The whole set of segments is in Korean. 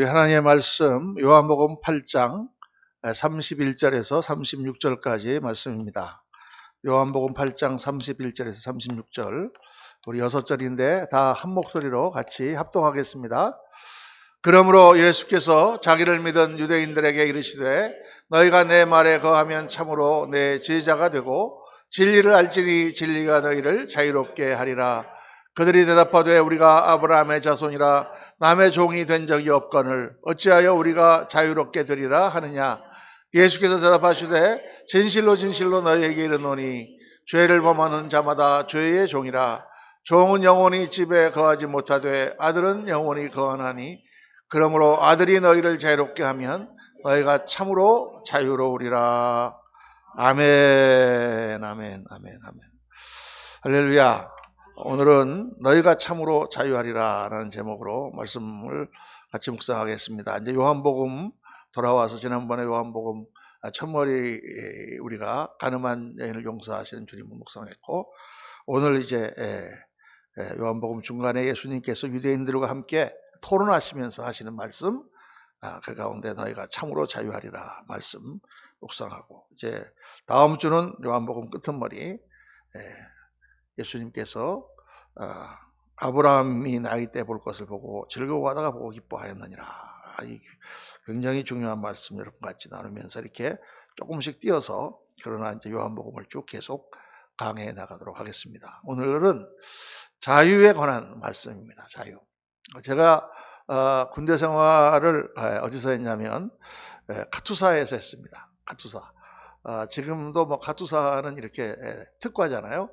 하나님의 말씀 요한복음 8장 31절에서 36절까지의 말씀입니다. 요한복음 8장 31절에서 36절, 우리 6절인데 다 한 목소리로 같이 합독하겠습니다. 그러므로 예수께서 자기를 믿은 유대인들에게 이르시되 너희가 내 말에 거하면 참으로 내 제자가 되고 진리를 알지니 진리가 너희를 자유롭게 하리라. 그들이 대답하되 우리가 아브라함의 자손이라 남의 종이 된 적이 없거늘 어찌하여 우리가 자유롭게 되리라 하느냐. 예수께서 대답하시되 진실로 진실로 너희에게 이르노니 죄를 범하는 자마다 죄의 종이라. 종은 영원히 집에 거하지 못하되 아들은 영원히 거하나니 그러므로 아들이 너희를 자유롭게 하면 너희가 참으로 자유로우리라. 아멘, 아멘, 아멘, 아멘. 할렐루야. 오늘은 너희가 참으로 자유하리라 라는 제목으로 말씀을 같이 묵상하겠습니다. 이제 요한복음 돌아와서 지난번에 요한복음 첫머리 우리가 가늠한 여인을 용서하시는 주님을 묵상했고, 오늘 이제 요한복음 중간에 예수님께서 유대인들과 함께 토론하시면서 하시는 말씀, 그 가운데 너희가 참으로 자유하리라 말씀 묵상하고, 이제 다음 주는 요한복음 끄트머리 예수님께서 아브라함이 나이 때 볼 것을 보고 즐거워하다가 보고 기뻐하였느니라. 이 굉장히 중요한 말씀 여러분 같이 나누면서 이렇게 조금씩 띄어서, 그러나 이제 요한복음을 쭉 계속 강해해 나가도록 하겠습니다. 오늘은 자유에 관한 말씀입니다. 자유. 제가 군대 생활을 어디서 했냐면 카투사에서 했습니다. 카투사. 지금도 뭐 카투사는 이렇게 특과잖아요.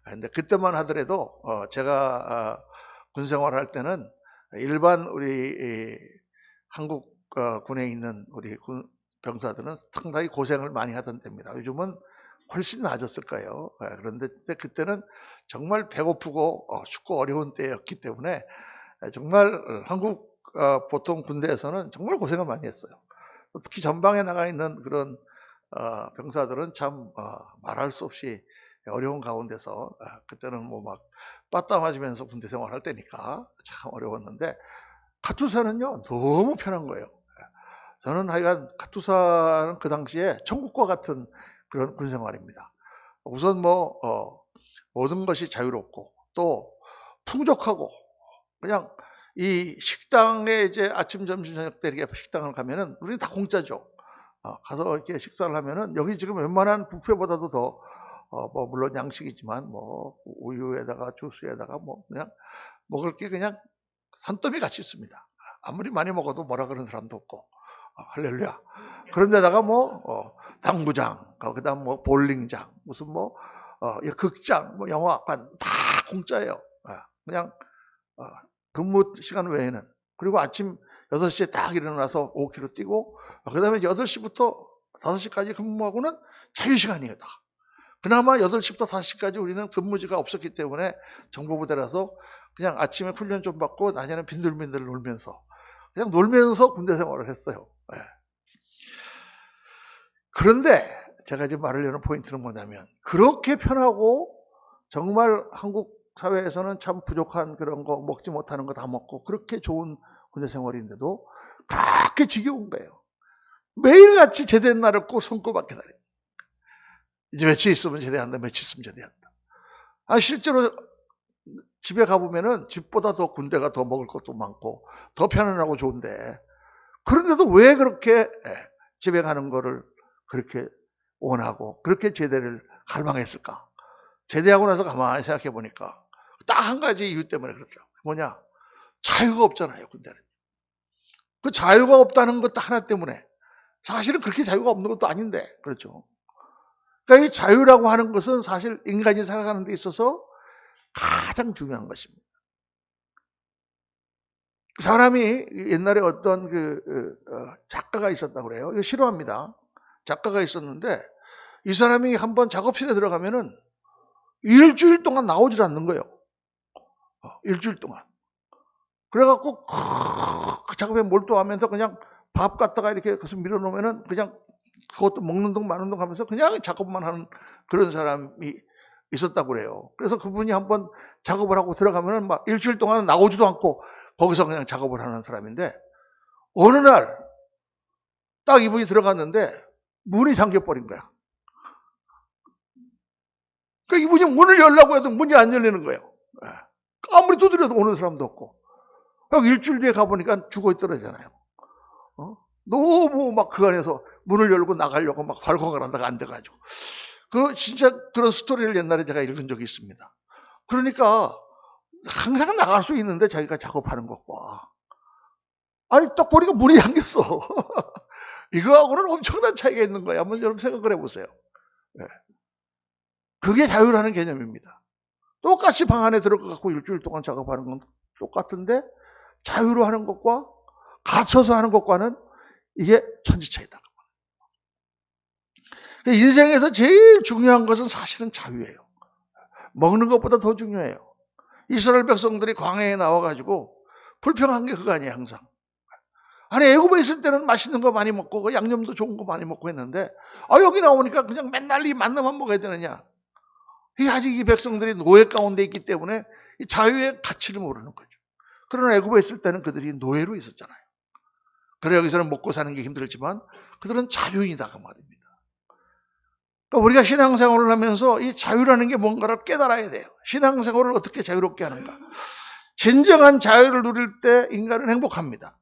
근데 그때만 하더라도 제가 군 생활할 때는 일반 우리 한국 군에 있는 우리 군 병사들은 상당히 고생을 많이 하던 때입니다. 요즘은 훨씬 나아졌을 거예요. 그런데 그때는 정말 배고프고 춥고 어려운 때였기 때문에 정말 한국 보통 군대에서는 정말 고생을 많이 했어요. 특히 전방에 나가 있는 그런 병사들은 참 말할 수 없이 어려운 가운데서, 그때는 뭐 막 빠따 맞으면서 군대 생활할 때니까 참 어려웠는데, 카투사는요 너무 편한 거예요. 저는 하여간 카투사는 그 당시에 천국과 같은 그런 군 생활입니다. 우선 뭐 모든 것이 자유롭고 또 풍족하고, 그냥 이 식당에 이제 아침 점심 저녁 때 이렇게 식당을 가면은 우리는 다 공짜죠. 가서 이렇게 식사를 하면은 여기 지금 웬만한 뷔페보다도 더 뭐 물론 양식이지만 뭐 우유에다가 주스에다가 뭐 그냥 먹을 게 그냥 산더미 같이 있습니다. 아무리 많이 먹어도 뭐라 그러는 사람도 없고, 할렐루야. 그런데다가 뭐 당구장, 그다음 뭐 볼링장, 무슨 뭐 극장, 뭐 영화관 다 공짜예요. 그냥 근무 시간 외에는. 그리고 아침 6시에 딱 일어나서 5km 뛰고, 그 다음에 8시부터 5시까지 근무하고는 자유시간이에요. 다. 그나마 8시부터 5시까지 우리는 근무지가 없었기 때문에 정보부대라서 그냥 아침에 훈련 좀 받고 낮에는 빈들빈들 놀면서, 그냥 놀면서 군대 생활을 했어요. 그런데 제가 지금 말하려는 포인트는 뭐냐면, 그렇게 편하고 정말 한국 사회에서는 참 부족한 그런 거, 먹지 못하는 거 다 먹고 그렇게 좋은 군대 생활인데도 그렇게 지겨운 거예요. 매일같이 제대한 날을 꼭 손꼽아 기다려요. 이제 며칠 있으면 제대한다, 며칠 있으면 제대한다. 실제로 집에 가보면은 집보다 더 군대가 더 먹을 것도 많고 더 편안하고 좋은데, 그런데도 왜 그렇게 집에 가는 거를 그렇게 원하고 그렇게 제대를 갈망했을까? 제대하고 나서 가만히 생각해 보니까 딱 한 가지 이유 때문에 그렇더라고요. 뭐냐? 자유가 없잖아요, 군대는. 그 자유가 없다는 것 하나 때문에, 사실은 그렇게 자유가 없는 것도 아닌데, 그렇죠? 그러니까 이 자유라고 하는 것은 사실 인간이 살아가는 데 있어서 가장 중요한 것입니다. 사람이 옛날에 어떤 작가가 있었다고 그래요. 이거 싫어합니다. 작가가 있었는데 이 사람이 한번 작업실에 들어가면은 일주일 동안 나오질 않는 거예요. 일주일 동안. 그래갖고 그 작업에 몰두하면서 그냥 밥 갖다가 이렇게 가서 밀어놓으면은 그냥 그것도 먹는 동 마는 동 하면서 그냥 작업만 하는 그런 사람이 있었다고 그래요. 그래서 그분이 한번 작업을 하고 들어가면은 막 일주일 동안 나오지도 않고 거기서 그냥 작업을 하는 사람인데, 어느 날 딱 이분이 들어갔는데 문이 잠겨버린 거야. 그러니까 이분이 문을 열라고 해도 문이 안 열리는 거예요. 아무리 두드려도 오는 사람도 없고. 일주일 뒤에 가보니까 죽어 있더라잖아요. 너무 막 그 안에서 문을 열고 나가려고 막 발광을 하다가 안 돼가지고. 진짜 그런 스토리를 옛날에 제가 읽은 적이 있습니다. 그러니까 항상 나갈 수 있는데 자기가 작업하는 것과, 아니, 딱 보니까 문이 잠겼어. 이거하고는 엄청난 차이가 있는 거야. 한번 여러분 생각을 해보세요. 그게 자유라는 개념입니다. 똑같이 방 안에 들어가고 일주일 동안 작업하는 건 똑같은데, 자유로 하는 것과 갇혀서 하는 것과는 이게 천지 차이다. 인생에서 제일 중요한 것은 사실은 자유예요. 먹는 것보다 더 중요해요. 이스라엘 백성들이 광야에 나와가지고 불평한 게 그거 아니에요, 항상. 아니, 애굽에 있을 때는 맛있는 거 많이 먹고 양념도 좋은 거 많이 먹고 했는데, 여기 나오니까 그냥 맨날 이 만나만 먹어야 되느냐. 아직 이 백성들이 노예 가운데 있기 때문에 이 자유의 가치를 모르는 거죠. 그러나 애굽에 있을 때는 그들이 노예로 있었잖아요. 그래, 여기서는 먹고 사는 게 힘들지만 그들은 자유인이다 그 말입니다. 그러니까 우리가 신앙생활을 하면서 이 자유라는 게 뭔가를 깨달아야 돼요. 신앙생활을 어떻게 자유롭게 하는가. 진정한 자유를 누릴 때 인간은 행복합니다.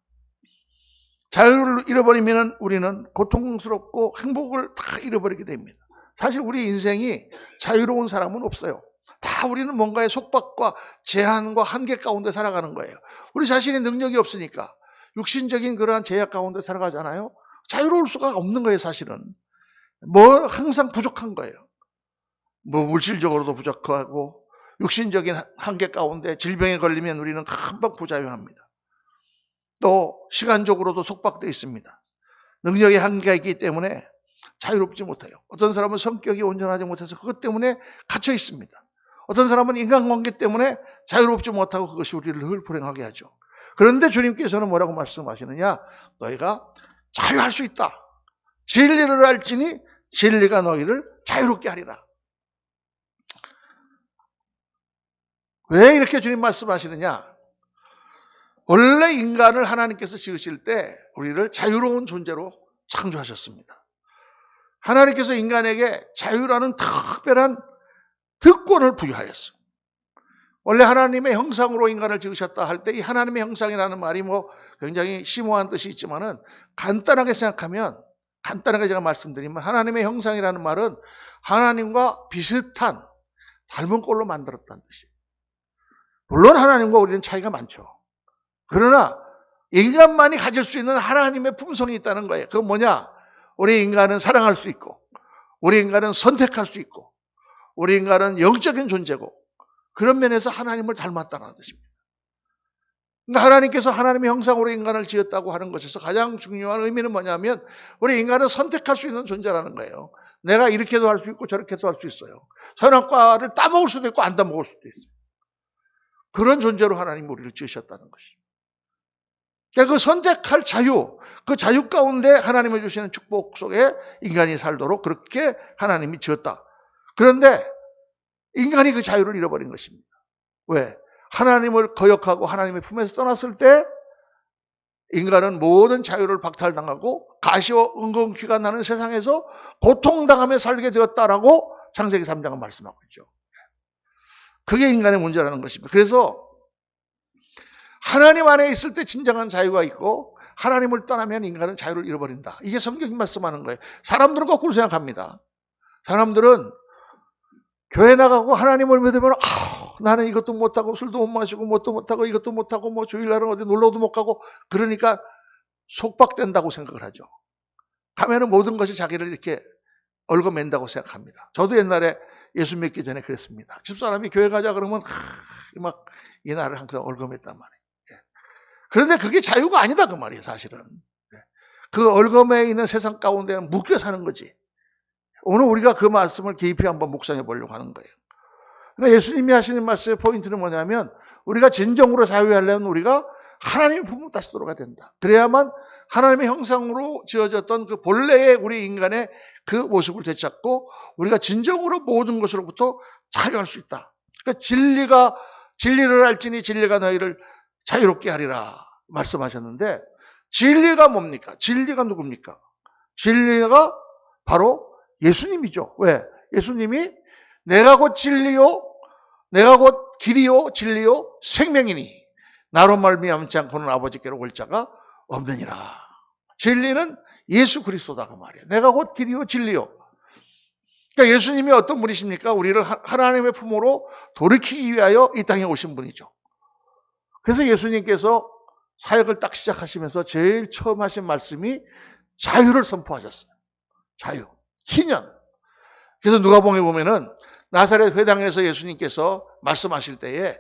자유를 잃어버리면 우리는 고통스럽고 행복을 다 잃어버리게 됩니다. 사실 우리 인생이 자유로운 사람은 없어요. 다 우리는 뭔가의 속박과 제한과 한계 가운데 살아가는 거예요. 우리 자신의 능력이 없으니까 육신적인 그러한 제약 가운데 살아가잖아요. 자유로울 수가 없는 거예요, 사실은. 항상 부족한 거예요. 물질적으로도 부족하고 육신적인 한계 가운데 질병에 걸리면 우리는 금방 부자유합니다. 또 시간적으로도 속박되어 있습니다. 능력의 한계가 있기 때문에 자유롭지 못해요. 어떤 사람은 성격이 온전하지 못해서 그것 때문에 갇혀 있습니다. 어떤 사람은 인간관계 때문에 자유롭지 못하고 그것이 우리를 늘 불행하게 하죠. 그런데 주님께서는 뭐라고 말씀하시느냐? 너희가 자유할 수 있다. 진리를 알지니 진리가 너희를 자유롭게 하리라. 왜 이렇게 주님 말씀하시느냐? 원래 인간을 하나님께서 지으실 때 우리를 자유로운 존재로 창조하셨습니다. 하나님께서 인간에게 자유라는 특별한 특권을 부여하였어요. 원래 하나님의 형상으로 인간을 지으셨다 할 때 이 하나님의 형상이라는 말이 굉장히 심오한 뜻이 있지만은 간단하게 생각하면, 간단하게 제가 말씀드리면 하나님의 형상이라는 말은 하나님과 비슷한 닮은 꼴로 만들었다는 뜻이에요. 물론 하나님과 우리는 차이가 많죠. 그러나 인간만이 가질 수 있는 하나님의 품성이 있다는 거예요. 그건 뭐냐? 우리 인간은 사랑할 수 있고, 우리 인간은 선택할 수 있고, 우리 인간은 영적인 존재고, 그런 면에서 하나님을 닮았다는 뜻입니다. 그러니까 하나님께서 하나님의 형상으로 인간을 지었다고 하는 것에서 가장 중요한 의미는 뭐냐면 우리 인간은 선택할 수 있는 존재라는 거예요. 내가 이렇게도 할 수 있고 저렇게도 할 수 있어요. 선악과를 따먹을 수도 있고 안 따먹을 수도 있어요. 그런 존재로 하나님 우리를 지으셨다는 것이죠. 그러니까 그 선택할 자유, 그 자유 가운데 하나님이 주시는 축복 속에 인간이 살도록 그렇게 하나님이 지었다. 그런데 인간이 그 자유를 잃어버린 것입니다. 왜? 하나님을 거역하고 하나님의 품에서 떠났을 때 인간은 모든 자유를 박탈당하고 가시와 은근퀴가 나는 세상에서 고통당하며 살게 되었다라고 창세기 3장은 말씀하고 있죠. 그게 인간의 문제라는 것입니다. 그래서 하나님 안에 있을 때 진정한 자유가 있고 하나님을 떠나면 인간은 자유를 잃어버린다. 이게 성경이 말씀하는 거예요. 사람들은 거꾸로 생각합니다. 사람들은 교회 나가고 하나님을 믿으면 나는 이것도 못하고 술도 못 마시고 뭣도 못하고 이것도 못하고 주일날은 어디 놀러도 못 가고 그러니까 속박된다고 생각을 하죠. 가면은 모든 것이 자기를 이렇게 얽어맨다고 생각합니다. 저도 옛날에 예수 믿기 전에 그랬습니다. 집사람이 교회 가자 그러면 막 이 나를 항상 얽어맸단 말이에요. 그런데 그게 자유가 아니다 그 말이에요. 사실은. 그 얽어매 있는 세상 가운데 묶여 사는 거지. 오늘 우리가 그 말씀을 깊이 한번 묵상해 보려고 하는 거예요. 그러니까 예수님이 하시는 말씀의 포인트는 뭐냐면 우리가 진정으로 자유하려면 우리가 하나님의 품으로 다시 돌아가야 된다. 그래야만 하나님의 형상으로 지어졌던 그 본래의 우리 인간의 그 모습을 되찾고 우리가 진정으로 모든 것으로부터 자유할 수 있다. 그러니까 진리를 알지니 진리가 너희를 자유롭게 하리라 말씀하셨는데 진리가 뭡니까? 진리가 누굽니까? 진리가 바로 예수님이죠. 왜? 예수님이 내가 곧 진리요, 내가 곧 길이요, 진리요, 생명이니 나로 말미암지 않고는 아버지께로 올 자가 없느니라. 진리는 예수 그리스도다 그 말이에요. 내가 곧 길이요, 진리요. 그러니까 예수님이 어떤 분이십니까? 우리를 하나님의 품으로 돌이키기 위하여 이 땅에 오신 분이죠. 그래서 예수님께서 사역을 딱 시작하시면서 제일 처음 하신 말씀이 자유를 선포하셨어요. 자유. 희년. 그래서 누가복음에 보면은 나사렛 회당에서 예수님께서 말씀하실 때에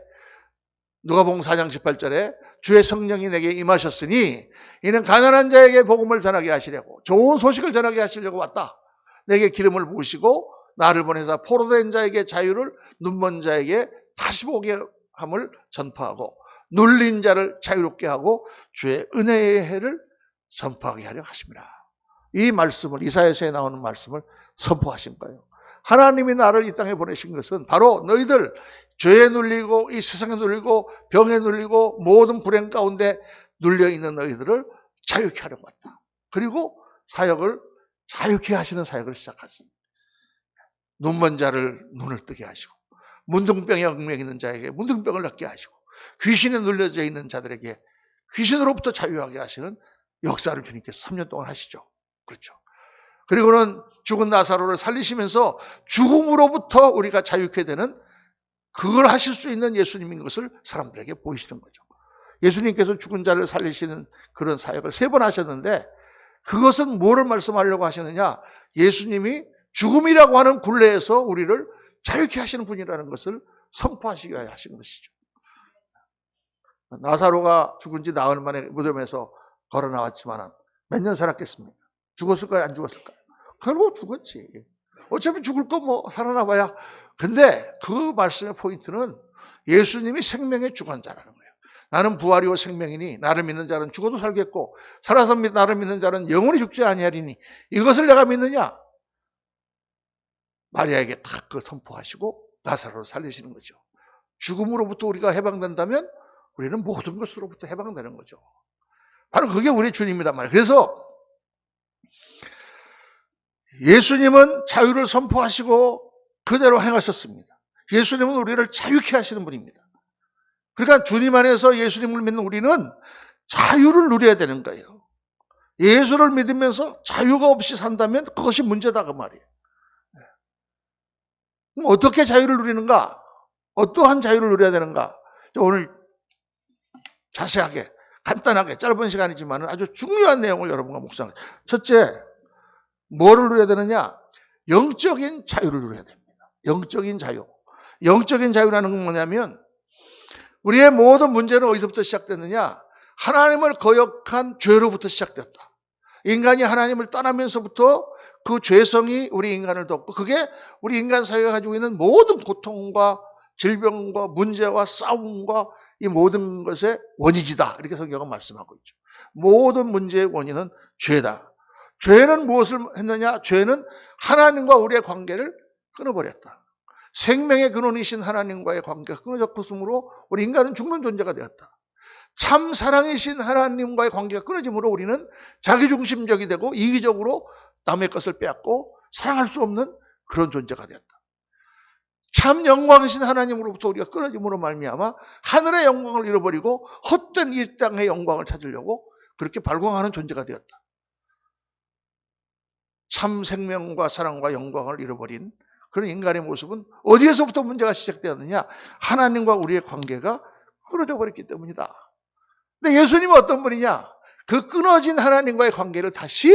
누가복음 4장 18절에 주의 성령이 내게 임하셨으니 이는 가난한 자에게 복음을 전하게 하시려고 좋은 소식을 전하게 하시려고 왔다. 내게 기름을 부으시고 나를 보내사 포로된 자에게 자유를, 눈먼 자에게 다시 보게 함을 전파하고 눌린 자를 자유롭게 하고 주의 은혜의 해를 선포하게 하려 하십니다. 이 말씀을, 이사야서에 나오는 말씀을 선포하신 거예요. 하나님이 나를 이 땅에 보내신 것은 바로 너희들 죄에 눌리고 이 세상에 눌리고 병에 눌리고 모든 불행 가운데 눌려있는 너희들을 자유케 하려고 왔다. 그리고 사역을 자유케 하시는 사역을 시작했습니다. 눈먼 자를 눈을 뜨게 하시고 문둥병에 얽매여 있는 자에게 문둥병을 낫게 하시고 귀신에 눌려져 있는 자들에게 귀신으로부터 자유하게 하시는 역사를 주님께서 3년 동안 하시죠. 그렇죠. 그리고는 죽은 나사로를 살리시면서 죽음으로부터 우리가 자유케 되는 그걸 하실 수 있는 예수님인 것을 사람들에게 보이시는 거죠. 예수님께서 죽은 자를 살리시는 그런 사역을 3번 하셨는데 그것은 뭐를 말씀하려고 하셨느냐? 예수님이 죽음이라고 하는 굴레에서 우리를 자유케 하시는 분이라는 것을 선포하시기 위하여 하신 것이죠. 나사로가 죽은 지 나흘 만에 무덤에서 걸어 나왔지만 몇 년 살았겠습니까? 죽었을까요? 안 죽었을까요? 결국 죽었지. 어차피 죽을 거 뭐 살아나봐야. 근데 그 말씀의 포인트는 예수님이 생명의 주관자라는 거예요. 나는 부활이요 생명이니 나를 믿는 자는 죽어도 살겠고 살아서 나를 믿는 자는 영원히 죽지 아니하리니 이것을 내가 믿느냐? 마리아에게 딱 그 선포하시고 나사로를 살리시는 거죠. 죽음으로부터 우리가 해방된다면 우리는 모든 것으로부터 해방되는 거죠. 바로 그게 우리 주님이란 말이에요. 그래서 예수님은 자유를 선포하시고 그대로 행하셨습니다. 예수님은 우리를 자유케 하시는 분입니다. 그러니까 주님 안에서 예수님을 믿는 우리는 자유를 누려야 되는 거예요. 예수를 믿으면서 자유가 없이 산다면 그것이 문제다 그 말이에요. 그럼 어떻게 자유를 누리는가? 어떠한 자유를 누려야 되는가? 오늘 자세하게 간단하게 짧은 시간이지만 아주 중요한 내용을 여러분과 묵상합니다. 첫째, 뭐를 누려야 되느냐? 영적인 자유를 누려야 됩니다. 영적인 자유. 영적인 자유라는 건 뭐냐면 우리의 모든 문제는 어디서부터 시작됐느냐? 하나님을 거역한 죄로부터 시작됐다. 인간이 하나님을 떠나면서부터 그 죄성이 우리 인간을 덮고 그게 우리 인간 사회가 가지고 있는 모든 고통과 질병과 문제와 싸움과 이 모든 것의 원인이다. 이렇게 성경은 말씀하고 있죠. 모든 문제의 원인은 죄다. 죄는 무엇을 했느냐? 죄는 하나님과 우리의 관계를 끊어버렸다. 생명의 근원이신 하나님과의 관계가 끊어졌으므로 우리 인간은 죽는 존재가 되었다. 참 사랑이신 하나님과의 관계가 끊어짐으로 우리는 자기중심적이 되고 이기적으로 남의 것을 빼앗고 사랑할 수 없는 그런 존재가 되었다. 참 영광이신 하나님으로부터 우리가 끊어짐으로 말미암아 하늘의 영광을 잃어버리고 헛된 이 땅의 영광을 찾으려고 그렇게 발광하는 존재가 되었다. 참 생명과 사랑과 영광을 잃어버린 그런 인간의 모습은 어디에서부터 문제가 시작되었느냐? 하나님과 우리의 관계가 끊어져 버렸기 때문이다. 근데 예수님은 어떤 분이냐? 그 끊어진 하나님과의 관계를 다시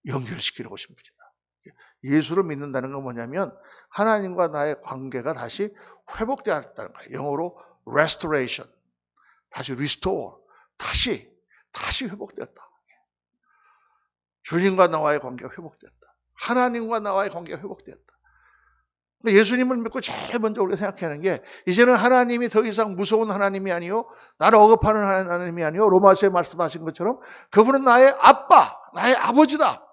연결시키려고 오신 분이다. 예수를 믿는다는 건 뭐냐면 하나님과 나의 관계가 다시 회복되었다는 거예요. 영어로 restoration, 다시 restore, 다시 회복되었다. 주님과 나와의 관계가 회복되었다. 하나님과 나와의 관계가 회복되었다. 근데 예수님을 믿고 제일 먼저 우리가 생각하는 게 이제는 하나님이 더 이상 무서운 하나님이 아니요 나를 억압하는 하나님이 아니요 로마서에 말씀하신 것처럼 그분은 나의 아빠, 나의 아버지다.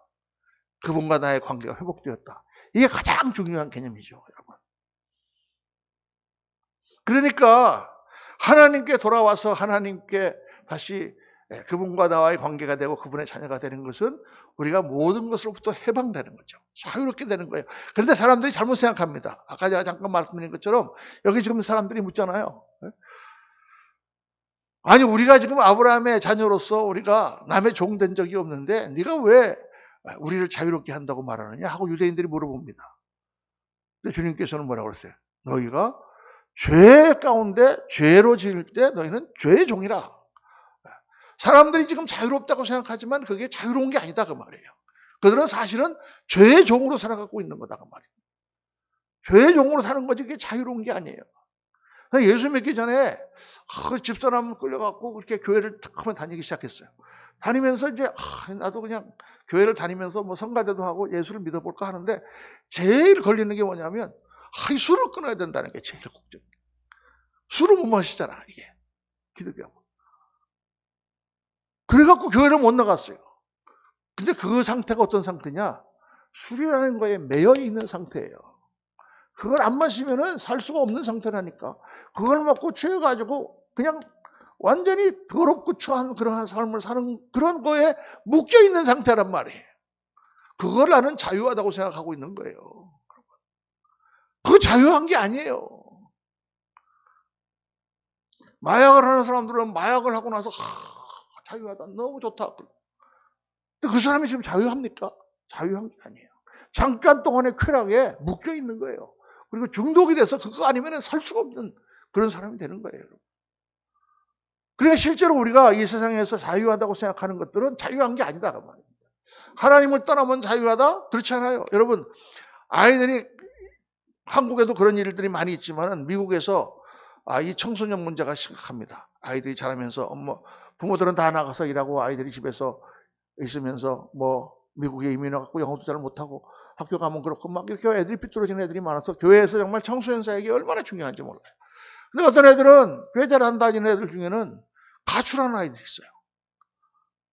그분과 나의 관계가 회복되었다. 이게 가장 중요한 개념이죠, 여러분. 그러니까 하나님께 돌아와서 하나님께 다시 그분과 나와의 관계가 되고 그분의 자녀가 되는 것은 우리가 모든 것으로부터 해방되는 거죠. 자유롭게 되는 거예요. 그런데 사람들이 잘못 생각합니다. 아까 제가 잠깐 말씀드린 것처럼 여기 지금 사람들이 묻잖아요. 아니 우리가 지금 아브라함의 자녀로서 우리가 남의 종 된 적이 없는데 네가 왜 우리를 자유롭게 한다고 말하느냐 하고 유대인들이 물어봅니다. 근데 주님께서는 뭐라고 그랬어요? 너희가 죄 가운데 죄로 지을 때 너희는 죄의 종이라. 사람들이 지금 자유롭다고 생각하지만 그게 자유로운 게 아니다 그 말이에요. 그들은 사실은 죄의 종으로 살아가고 있는 거다 그 말이에요. 죄의 종으로 사는 거지 그게 자유로운 게 아니에요. 예수 믿기 전에 집사람 끌려갖고 그렇게 교회를 탁 하면 다니기 시작했어요. 다니면서 이제 나도 그냥 교회를 다니면서 뭐 성가대도 하고 예수를 믿어볼까 하는데 제일 걸리는 게 뭐냐면 이 술을 끊어야 된다는 게 제일 걱정이에요. 술을 못 마시잖아 이게 기독교하고. 그래갖고 교회를 못 나갔어요. 근데 그 상태가 어떤 상태냐? 술이라는 거에 매여 있는 상태예요. 그걸 안 마시면은 살 수가 없는 상태라니까. 그걸 먹고 취해가지고 그냥 완전히 더럽고 추한 그러한 삶을 사는 그런 거에 묶여 있는 상태란 말이에요. 그걸 나는 자유하다고 생각하고 있는 거예요. 그거 자유한 게 아니에요. 마약을 하는 사람들은 마약을 하고 나서 자유하다. 너무 좋다. 근데 그 사람이 지금 자유합니까? 자유한 게 아니에요. 잠깐 동안의 쾌락에 묶여 있는 거예요. 그리고 중독이 돼서 그거 아니면 살 수가 없는 그런 사람이 되는 거예요. 그러니까 실제로 우리가 이 세상에서 자유하다고 생각하는 것들은 자유한 게 아니다. 그 말입니다. 하나님을 떠나면 자유하다? 그렇지 않아요. 여러분, 아이들이 한국에도 그런 일들이 많이 있지만 미국에서 이 청소년 문제가 심각합니다. 아이들이 자라면서 부모들은 다 나가서 일하고 아이들이 집에서 있으면서 미국에 이민 와갖고 영어도 잘 못하고 학교 가면 그렇고 막 이렇게 애들이 삐뚤어지는 애들이 많아서 교회에서 정말 청소년 사역이 얼마나 중요한지 몰라요. 근데 어떤 애들은 교회 잘한다는 애들 중에는 가출하는 아이들이 있어요.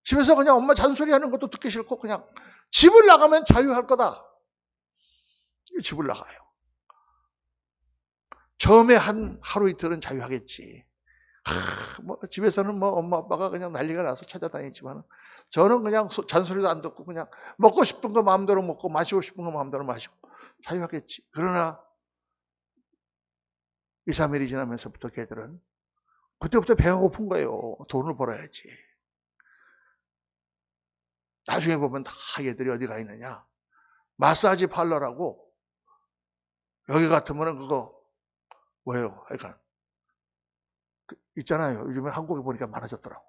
집에서 그냥 엄마 잔소리하는 것도 듣기 싫고 그냥 집을 나가면 자유할 거다. 집을 나가요. 처음에 하루 이틀은 자유하겠지. 집에서는 엄마 아빠가 그냥 난리가 나서 찾아다니지만 저는 그냥 잔소리도 안 듣고 그냥 먹고 싶은 거 마음대로 먹고 마시고 싶은 거 마음대로 마시고 자유하겠지. 그러나 2, 3일이 지나면서부터 걔들은 그때부터 배가 고픈 거예요. 돈을 벌어야지. 나중에 보면 다 얘들이 어디 가 있느냐. 마사지 팔러라고 여기 같으면 그거 뭐예요? 그러니까 있잖아요. 요즘에 한국에 보니까 많아졌더라고.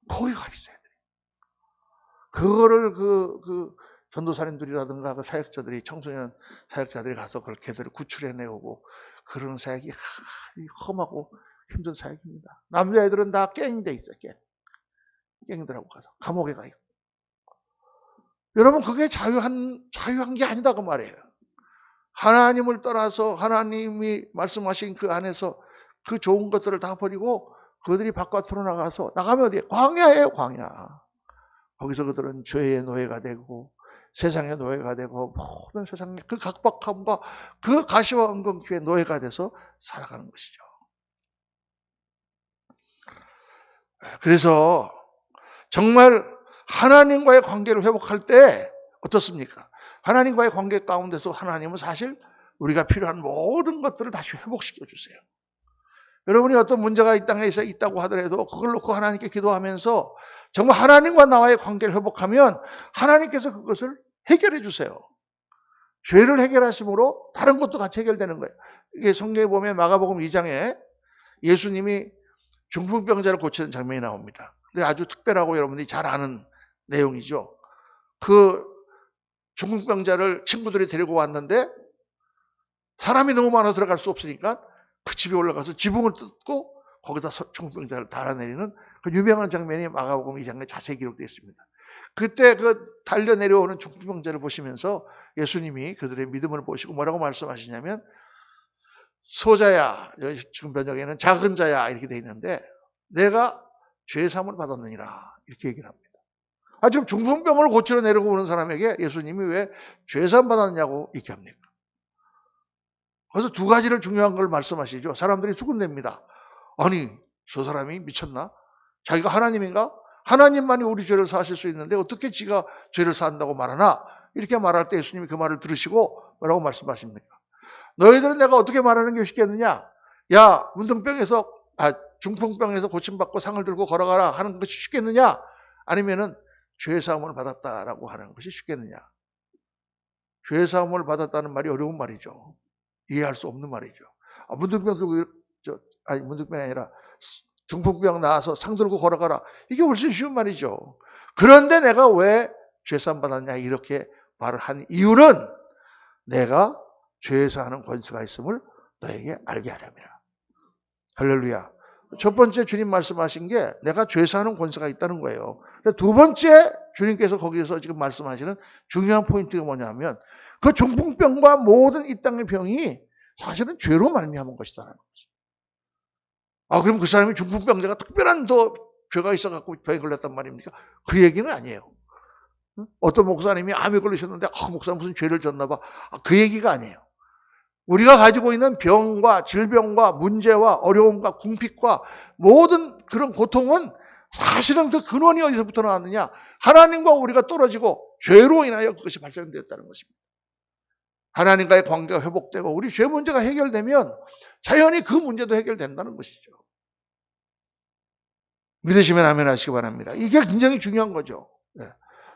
거기 가 있어요. 그거를 그 전도사님들이라든가 그 사역자들이 청소년 사역자들이 가서 그걸 걔들을 구출해내오고 그런 사역이 험하고 힘든 사역입니다. 남자애들은 다 갱이 돼 있어요. 갱들하고 가서 감옥에 가 있고. 여러분 그게 자유한 게 아니다 그 말이에요. 하나님을 떠나서 하나님이 말씀하신 그 안에서 그 좋은 것들을 다 버리고 그들이 바깥으로 나가면 어디에? 광야예요, 광야. 거기서 그들은 죄의 노예가 되고 세상의 노예가 되고 모든 세상의 그 각박함과 그 가시와 은근기의 노예가 돼서 살아가는 것이죠. 그래서 정말 하나님과의 관계를 회복할 때 어떻습니까? 하나님과의 관계 가운데서 하나님은 사실 우리가 필요한 모든 것들을 다시 회복시켜 주세요. 여러분이 어떤 문제가 이 땅에 있다고 하더라도 그걸 놓고 하나님께 기도하면서 정말 하나님과 나와의 관계를 회복하면 하나님께서 그것을 해결해 주세요. 죄를 해결하심으로 다른 것도 같이 해결되는 거예요. 이게 성경에 보면 마가복음 2장에 예수님이 중풍병자를 고치는 장면이 나옵니다. 근데 아주 특별하고 여러분들이 잘 아는 내용이죠. 그 중풍병자를 친구들이 데리고 왔는데 사람이 너무 많아 들어갈 수 없으니까 그 집에 올라가서 지붕을 뜯고 거기다 중풍병자를 달아내리는 그 유명한 장면이 마가복음 2장에 자세히 기록되어 있습니다. 그때 그 달려 내려오는 중풍병자를 보시면서 예수님이 그들의 믿음을 보시고 뭐라고 말씀하시냐면 소자야, 지금 번역에는 작은 자야 이렇게 되어 있는데 내가 죄사함을 받았느니라 이렇게 얘기를 합니다. 지금 중풍병을 고치러 내려오는 사람에게 예수님이 왜 죄사함 받았냐고 이렇게 합니까? 그래서 두 가지를 중요한 걸 말씀하시죠. 사람들이 수군댑니다. 아니 저 사람이 미쳤나? 자기가 하나님인가? 하나님만이 우리 죄를 사실 수 있는데 어떻게 지가 죄를 사한다고 말하나? 이렇게 말할 때 예수님이 그 말을 들으시고 뭐라고 말씀하십니까? 너희들은 내가 어떻게 말하는 게 쉽겠느냐? 야, 중풍병에서 고침받고 상을 들고 걸어가라 하는 것이 쉽겠느냐? 아니면은 죄사함을 받았다라고 하는 것이 쉽겠느냐? 죄사함을 받았다는 말이 어려운 말이죠. 이해할 수 없는 말이죠. 문둥병 들고 문둥병이 아니라 중풍병 나와서 상 들고 걸어가라. 이게 훨씬 쉬운 말이죠. 그런데 내가 왜 죄사함 받았냐 이렇게 말을 한 이유는 내가 죄사하는 권세가 있음을 너에게 알게 하렵니다. 할렐루야. 첫 번째 주님 말씀하신 게 내가 죄사하는 권세가 있다는 거예요. 두 번째 주님께서 거기서 지금 말씀하시는 중요한 포인트가 뭐냐면 그 중풍병과 모든 이 땅의 병이 사실은 죄로 말미암은 것이다라는 거죠. 그럼 그 사람이 중풍병자가 특별한 더 죄가 있어갖고 병에 걸렸단 말입니까? 그 얘기는 아니에요. 어떤 목사님이 암에 걸리셨는데 목사님 무슨 죄를 졌나 봐. 그 얘기가 아니에요. 우리가 가지고 있는 병과 질병과 문제와 어려움과 궁핍과 모든 그런 고통은 사실은 그 근원이 어디서부터 나왔느냐? 하나님과 우리가 떨어지고 죄로 인하여 그것이 발생되었다는 것입니다. 하나님과의 관계가 회복되고 우리 죄 문제가 해결되면 자연히 그 문제도 해결된다는 것이죠. 믿으시면 아멘 하시기 바랍니다. 이게 굉장히 중요한 거죠.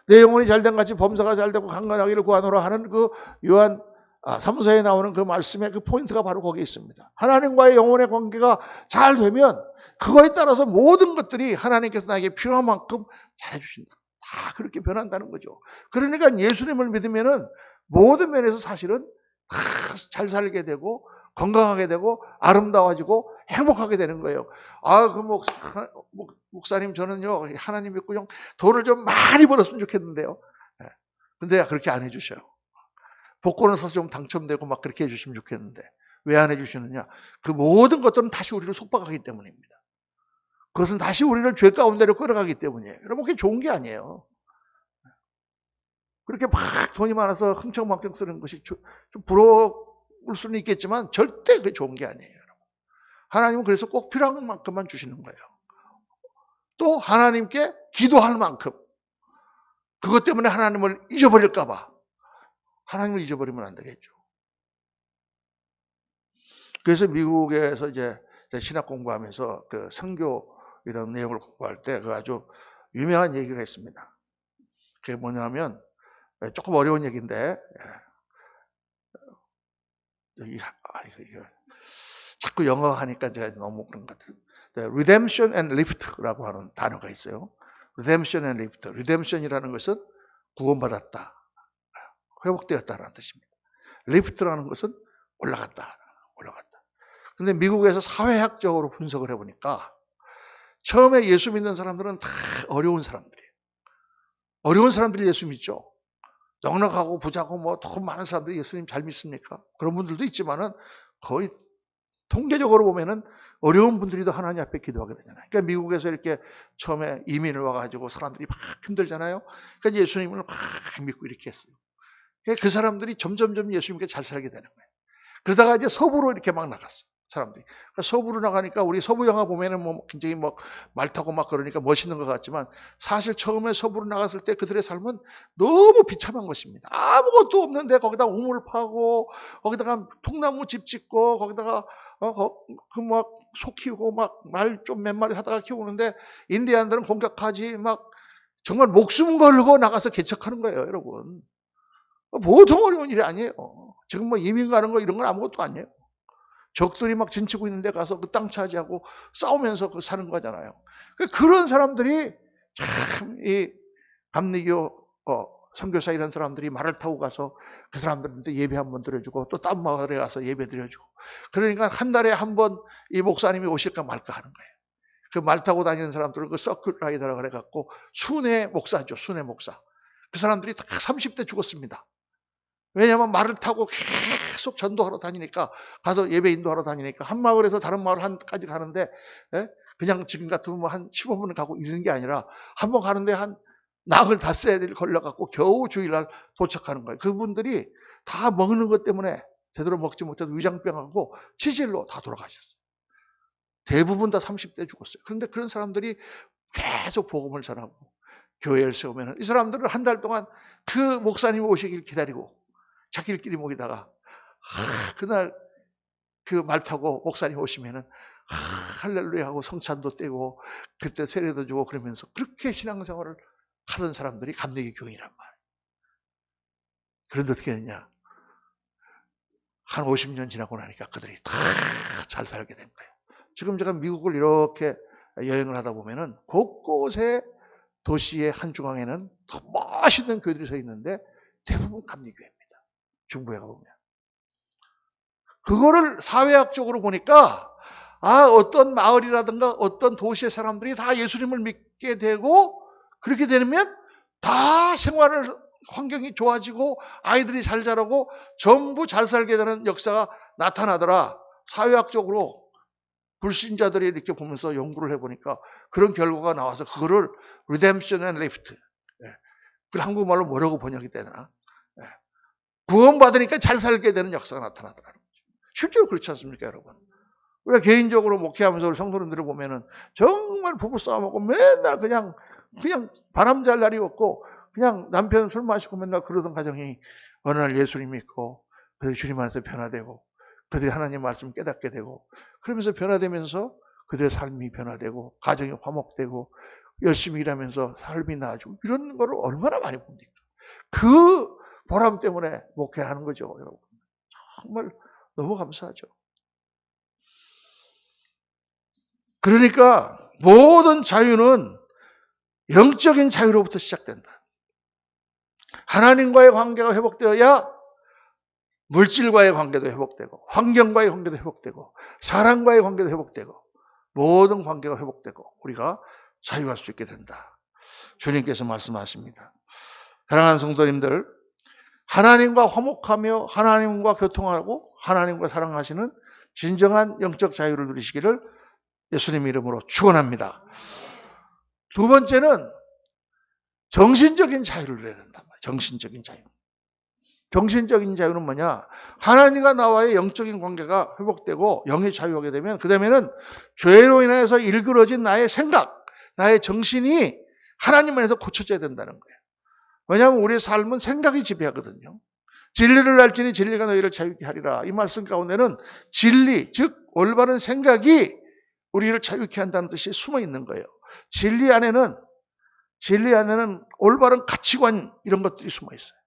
내 영혼이 잘된 같이 범사가 잘되고 강건하기를 구하노라 하는 그 요한 3서에 나오는 그 말씀의 그 포인트가 바로 거기에 있습니다. 하나님과의 영혼의 관계가 잘 되면 그거에 따라서 모든 것들이 하나님께서 나에게 필요한 만큼 잘해주신다. 다 그렇게 변한다는 거죠. 그러니까 예수님을 믿으면은 모든 면에서 사실은 다 잘 살게 되고 건강하게 되고 아름다워지고 행복하게 되는 거예요. 목사님 저는요 하나님 믿고 좀 돈을 좀 많이 벌었으면 좋겠는데요. 근데 그렇게 안 해주셔요. 복권을 사서 좀 당첨되고 막 그렇게 해주시면 좋겠는데 왜 안 해주시느냐? 그 모든 것들은 다시 우리를 속박하기 때문입니다. 그것은 다시 우리를 죄 가운데로 끌어가기 때문이에요. 여러분 그게 좋은 게 아니에요. 그렇게 막 돈이 많아서 흥청망청 쓰는 것이 좀 부러울 수는 있겠지만 절대 그게 좋은 게 아니에요. 하나님은 그래서 꼭 필요한 만큼만 주시는 거예요. 또 하나님께 기도할 만큼 그것 때문에 하나님을 잊어버릴까 봐 하나님을 잊어버리면 안 되겠죠. 그래서 미국에서 이제 신학 공부하면서 그 선교 이런 내용을 공부할 때 그 아주 유명한 얘기가 있습니다. 그게 뭐냐면 조금 어려운 얘기인데 자꾸 영어 하니까 제가 너무 그런 것 같아요. Redemption and Lift라고 하는 단어가 있어요. Redemption and Lift. Redemption이라는 것은 구원받았다, 회복되었다라는 뜻입니다. Lift라는 것은 올라갔다. 근데 미국에서 사회학적으로 분석을 해보니까 처음에 예수 믿는 사람들은 다 어려운 사람들이에요. 어려운 사람들이 예수 믿죠. 넉넉하고 부자고 뭐 돈 많은 사람들이 예수님 잘 믿습니까? 그런 분들도 있지만은 거의 통계적으로 보면은 어려운 분들이 더 하나님 앞에 기도하게 되잖아요. 그러니까 미국에서 이렇게 처음에 이민을 와가지고 사람들이 막 힘들잖아요. 그러니까 예수님을 막 믿고 이렇게 했어요. 그러니까 그 사람들이 점점점 예수님께 잘 살게 되는 거예요. 그러다가 이제 서부로 이렇게 막 나갔어요. 사람들이. 그러니까 서부로 나가니까 우리 서부 영화 보면은 뭐 굉장히 뭐 말 타고 막 그러니까 멋있는 것 같지만 사실 처음에 서부로 나갔을 때 그들의 삶은 너무 비참한 것입니다. 아무것도 없는데 거기다 우물 파고 거기다가 통나무 집 짓고 거기다가 그 막 소 키우고 막 말 좀 몇 마리 하다가 키우는데 인디안들은 공격하지 막 정말 목숨 걸고 나가서 개척하는 거예요, 여러분. 보통 어려운 일이 아니에요. 지금 뭐 이민 가는 거 이런 건 아무것도 아니에요. 적들이 막 진치고 있는데 가서 그 땅 차지하고 싸우면서 사는 거잖아요. 그런 사람들이 참 이 감리교 선교사 이런 사람들이 말을 타고 가서 그 사람들한테 예배 한번 드려주고 또 딴 마을에 가서 예배 드려주고 그러니까 한 달에 한 번 이 목사님이 오실까 말까 하는 거예요. 그 말 타고 다니는 사람들을 그 서클 라이더라 그래갖고 순회 목사죠. 순회 목사. 그 사람들이 다 30대 죽었습니다. 왜냐하면 말을 타고 계속 전도하러 다니니까 가서 예배 인도하러 다니니까 한 마을에서 다른 마을 한까지 가는데 그냥 지금 같으면 뭐 한 15분 가고 이러는 게 아니라 한 번 가는데 한 나흘 닷새를 걸려갖고 겨우 주일날 도착하는 거예요. 그분들이 다 먹는 것 때문에 제대로 먹지 못해서 위장병하고 치질로 다 돌아가셨어요. 대부분 다 30대 죽었어요. 그런데 그런 사람들이 계속 복음을 전하고 교회를 세우면 이 사람들은 한 달 동안 그 목사님 오시길 기다리고 자기들끼리 모이다가 그날 그 말 타고 목사님 오시면은 할렐루야 하고 성찬도 떼고 그때 세례도 주고 그러면서 그렇게 신앙생활을 하던 사람들이 감리교 교인이란 말이에요. 그런데 어떻게 됐냐? 한 50년 지나고 나니까 그들이 다 잘 살게 된 거예요. 지금 제가 미국을 이렇게 여행을 하다 보면은 곳곳에 도시의 한 중앙에는 더 멋있는 교회들이 서 있는데 대부분 감리교회입니다. 중부에 가보면. 그거를 사회학적으로 보니까 어떤 마을이라든가 어떤 도시의 사람들이 다 예수님을 믿게 되고 그렇게 되면 다 생활을 환경이 좋아지고 아이들이 잘 자라고 전부 잘 살게 되는 역사가 나타나더라. 사회학적으로 불신자들이 이렇게 보면서 연구를 해보니까 그런 결과가 나와서 그거를 redemption and lift. 그 한국말로 뭐라고 번역이 되나? 구원받으니까 잘 살게 되는 역사가 나타나더라는 거죠. 실제로 그렇지 않습니까, 여러분? 우리가 개인적으로 목회하면서 우리 성도님들을 보면은 정말 부부싸움하고 맨날 그냥 바람잘 날이 없고 그냥 남편 술 마시고 맨날 그러던 가정이 어느 날 예수님 믿고 그들이 주님 안에서 변화되고 그들이 하나님 말씀 깨닫게 되고 그러면서 변화되면서 그들의 삶이 변화되고 가정이 화목되고 열심히 일하면서 삶이 나아지고 이런 거를 얼마나 많이 봅니까? 그 보람 때문에 목회하는 거죠, 여러분. 정말 너무 감사하죠. 그러니까 모든 자유는 영적인 자유로부터 시작된다. 하나님과의 관계가 회복되어야 물질과의 관계도 회복되고 환경과의 관계도 회복되고 사람과의 관계도 회복되고 모든 관계가 회복되고 우리가 자유할 수 있게 된다. 주님께서 말씀하십니다. 사랑하는 성도님들, 하나님과 화목하며 하나님과 교통하고 하나님과 사랑하시는 진정한 영적 자유를 누리시기를 예수님 이름으로 축원합니다. 두 번째는 정신적인 자유를 누려야 된단 말이에요. 정신적인 자유. 정신적인 자유는 뭐냐? 하나님과 나와의 영적인 관계가 회복되고 영의 자유하게 되면 그 다음에는 죄로 인해서 일그러진 나의 생각, 나의 정신이 하나님 안에서 고쳐져야 된다는 거예요. 왜냐하면 우리의 삶은 생각이 지배하거든요. 진리를 알지니 진리가 너희를 자유케 하리라. 이 말씀 가운데는 진리, 즉 올바른 생각이 우리를 자유케 한다는 뜻이 숨어 있는 거예요. 진리 안에는 올바른 가치관 이런 것들이 숨어 있어요.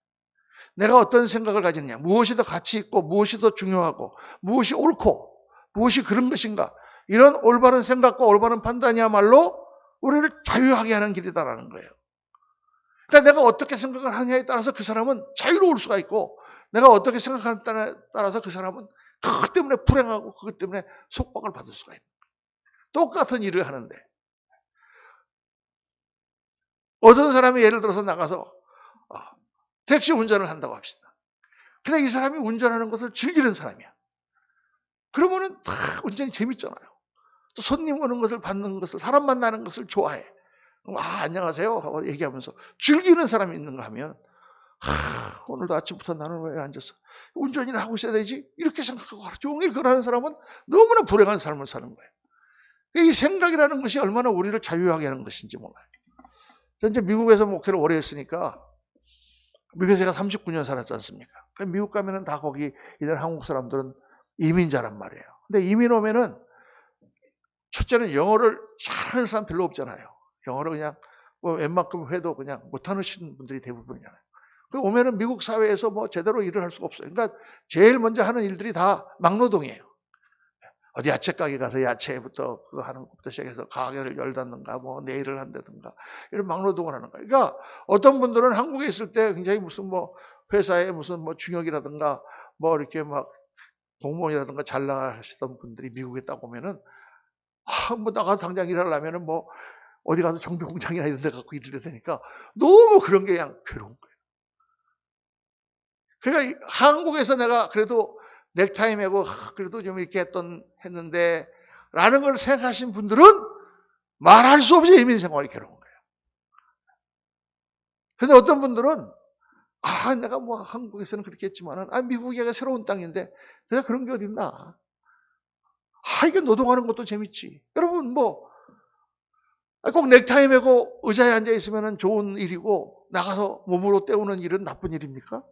내가 어떤 생각을 가졌냐, 무엇이 더 가치 있고 무엇이 더 중요하고 무엇이 옳고 무엇이 그런 것인가, 이런 올바른 생각과 올바른 판단이야말로 우리를 자유하게 하는 길이다라는 거예요. 그러니까 내가 어떻게 생각을 하냐에 따라서 그 사람은 자유로울 수가 있고 내가 어떻게 생각하냐에 따라서 그 사람은 그것 때문에 불행하고 그것 때문에 속박을 받을 수가 있는 거예요. 똑같은 일을 하는데 어떤 사람이 예를 들어서 나가서 택시 운전을 한다고 합시다. 근데 이 사람이 운전하는 것을 즐기는 사람이야. 그러면은 다 운전이 재밌잖아요. 또 손님 오는 것을 받는 것을, 사람 만나는 것을 좋아해. 안녕하세요 하고 얘기하면서 즐기는 사람이 있는가 하면 오늘도 아침부터 나는 왜 앉아서 운전이나 하고 있어야 되지? 이렇게 생각하고 하루 종일 그러는 사람은 너무나 불행한 삶을 사는 거예요. 이 생각이라는 것이 얼마나 우리를 자유하게 하는 것인지 몰라요. 전 이제 미국에서 목회를 오래 했으니까 미국에 제가 39년 살았지 않습니까? 미국 가면은 다 거기 있는 한국 사람들은 이민자란 말이에요. 근데 이민 오면은 첫째는 영어를 잘하는 사람 별로 없잖아요. 영어를 그냥 웬만큼 해도 그냥 못하는 분들이 대부분이잖아요. 오면은 미국 사회에서 제대로 일을 할 수가 없어요. 그러니까 제일 먼저 하는 일들이 다 막노동이에요. 어디 야채 가게 가서 야채부터 그거 하는 것부터 시작해서 가게를 열닫는가 네일을 한다든가 이런 막노동을 하는 거예요. 그러니까 어떤 분들은 한국에 있을 때 굉장히 무슨 회사에 무슨 중역이라든가 이렇게 막 공무원이라든가 잘 나가시던 분들이 미국에 딱 오면은 나가서 당장 일하려면은 어디 가서 정비 공장이나 이런 데 갖고 일을 해야 되니까 너무 그런 게 그냥 괴로운 거예요. 그러니까 한국에서 내가 그래도 넥타이 매고 그래도 좀 이렇게 했는데 라는 걸 생각하신 분들은 말할 수 없이 이민 생활이 괴로운 거예요. 그런데 어떤 분들은 내가 한국에서는 그렇게 했지만은 미국이 새로운 땅인데 내가 그런 게 어딨나. 이게 노동하는 것도 재밌지. 여러분 꼭 넥타이 매고 의자에 앉아 있으면 좋은 일이고 나가서 몸으로 때우는 일은 나쁜 일입니까?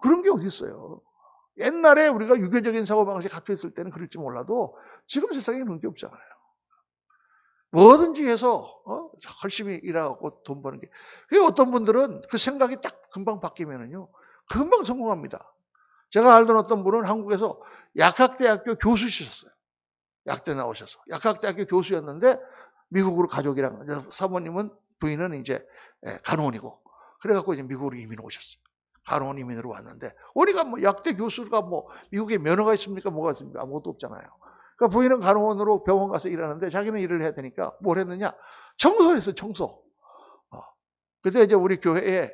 그런 게 어디 있어요. 옛날에 우리가 유교적인 사고방식이 갖춰 있을 때는 그럴지 몰라도 지금 세상에 그런 게 없잖아요. 뭐든지 해서 열심히 일하고 돈 버는 게. 그리고 어떤 분들은 그 생각이 딱 금방 바뀌면은요, 금방 성공합니다. 제가 알던 어떤 분은 한국에서 약학대학교 교수시셨어요. 약대 나오셔서. 약학대학교 교수였는데 미국으로 가족이랑, 사모님은 부인은 이제 간호원이고, 그래갖고 이제 미국으로 이민 오셨어요. 간호원 이민으로 왔는데, 우리가 뭐 약대 교수가 뭐 미국에 면허가 있습니까? 뭐가 있습니까? 아무것도 없잖아요. 그러니까 부인은 간호원으로 병원 가서 일하는데 자기는 일을 해야 되니까 뭘 했느냐? 청소했어요, 청소. 그때 이제 우리 교회에